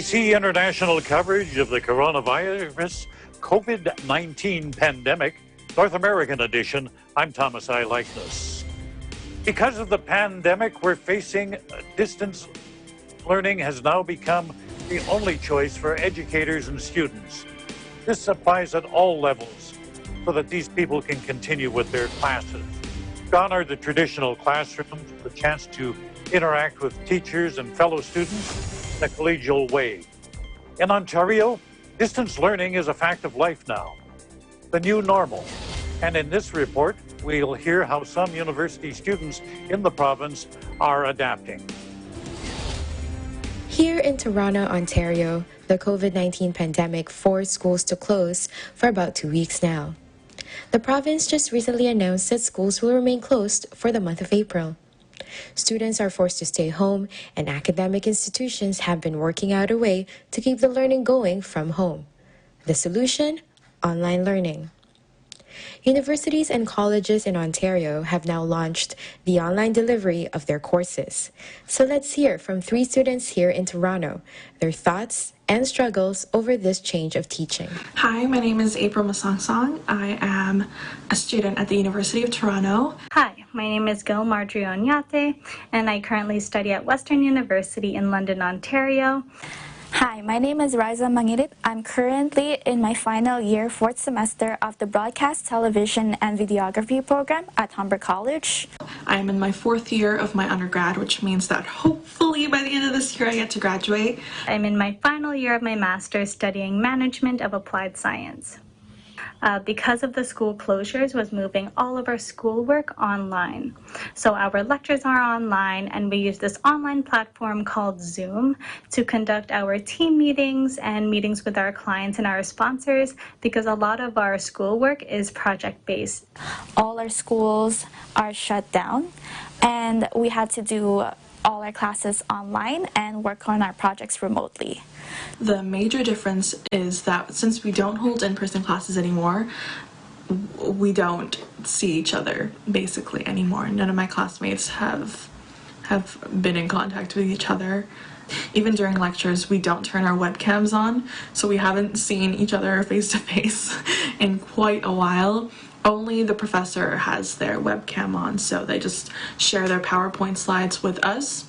CBC International coverage of the coronavirus COVID-19 pandemic, North American edition. I'm Thomas I. Likeness. Because of the pandemic we're facing, distance learning has now become the only choice for educators and students. This applies at all levels so that these people can continue with their classes. Gone are the traditional classrooms, the chance to interact with teachers and fellow students in a collegial way. In Ontario, distance learning is a fact of life now, the new normal. And in this report, we'll hear how some university students in the province are adapting. Here in Toronto, Ontario, the COVID-19 pandemic forced schools to close for about 2 weeks now. The province just recently announced that schools will remain closed for the month of April. Students are forced to stay home, and academic institutions have been working out a way to keep the learning going from home. The solution? Online learning. Universities and colleges in Ontario have now launched the online delivery of their courses. So let's hear from 3 students here in Toronto, their thoughts and struggles over this change of teaching. Hi, my name is April Masangsang. I am a student at the University of Toronto. Hi, my name is Gil Marjorie Onyate, and I currently study at Western University in London, Ontario. Hi, my name is Riza Mangirit. I'm currently in my final year, 4th semester of the Broadcast, Television and Videography program at Humber College. I am in my 4th year of my undergrad, which means that hopefully by the end of this year I get to graduate. I'm in my final year of my master's studying Management of Applied Science. Because of the school closures, was moving all of our schoolwork online. So our lectures are online, and we use this online platform called Zoom to conduct our team meetings and meetings with our clients and our sponsors, because a lot of our schoolwork is project-based. All our schools are shut down, and we had to do all our classes online and work on our projects remotely. The major difference is that since we don't hold in-person classes anymore, we don't see each other basically anymore. None of my classmates have been in contact with each other. Even during lectures, we don't turn our webcams on, so we haven't seen each other face to face in quite a while. Only the professor has their webcam on, so they just share their PowerPoint slides with us.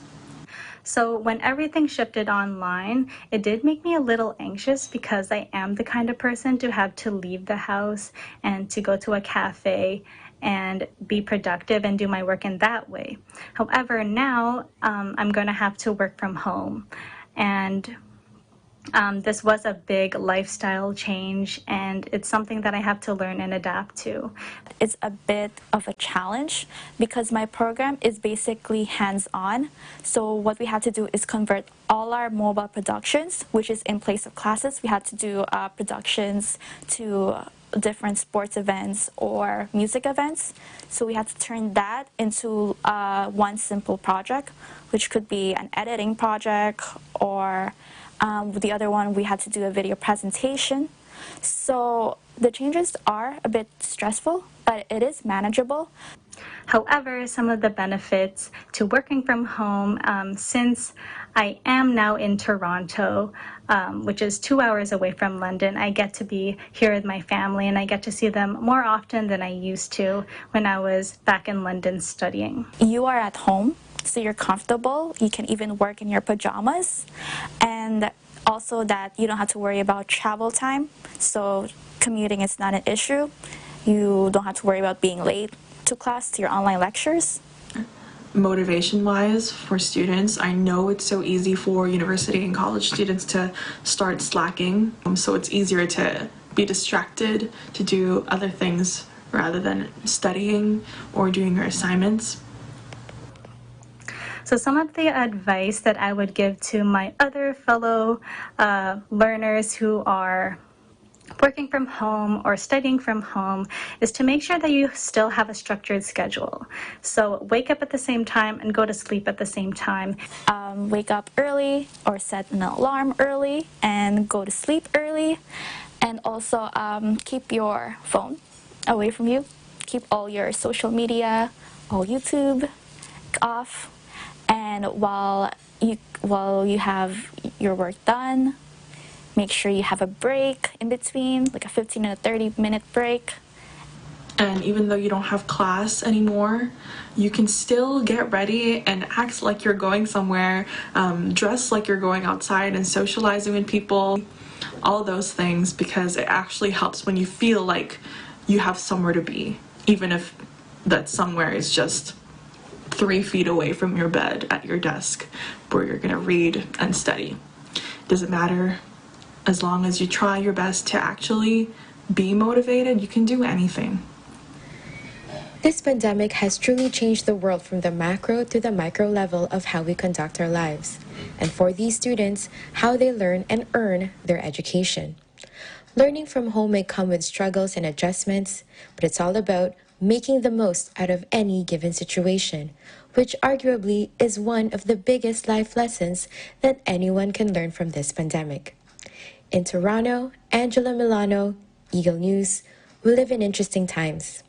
So when everything shifted online, it did make me a little anxious, because I am the kind of person to have to leave the house and to go to a cafe and be productive and do my work in that way. However, now I'm going to have to work from home, and this was a big lifestyle change, and it's something that I have to learn and adapt to. It's a bit of a challenge because my program is basically hands-on. So what we had to do is convert all our mobile productions, which is in place of classes. We had to do productions to different sports events or music events. So we had to turn that into one simple project, which could be an editing project, or with the other one, we had to do a video presentation. So the changes are a bit stressful, but it is manageable. However, some of the benefits to working from home, since I am now in Toronto, which is 2 hours away from London, I get to be here with my family, and I get to see them more often than I used to when I was back in London studying. You are at home, so you're comfortable. You can even work in your pajamas, and also that you don't have to worry about travel time, so commuting is not an issue. You don't have to worry about being late to class, to your online lectures. Motivation-wise, for students, I know it's so easy for university and college students to start slacking, so it's easier to be distracted, to do other things rather than studying or doing your assignments. So some of the advice that I would give to my other fellow learners who are working from home or studying from home is to make sure that you still have a structured schedule. So wake up at the same time and go to sleep at the same time. Wake up early or set an alarm early and go to sleep early. And also keep your phone away from you. Keep all your social media, all YouTube off. And while while you have your work done, make sure you have a break in between, like a 15 and a 30-minute break. And even though you don't have class anymore, you can still get ready and act like you're going somewhere, dress like you're going outside and socializing with people, all those things, because it actually helps when you feel like you have somewhere to be, even if that somewhere is just 3 feet away from your bed at your desk where you're gonna read and study. Doesn't matter. As long as you try your best to actually be motivated, you can do anything. This pandemic has truly changed the world from the macro to the micro level of how we conduct our lives, and for these students, how they learn and earn their education. Learning from home may come with struggles and adjustments, but it's all about making the most out of any given situation, which arguably is one of the biggest life lessons that anyone can learn from this pandemic. In Toronto, Angela Milano, Eagle News, we live in interesting times.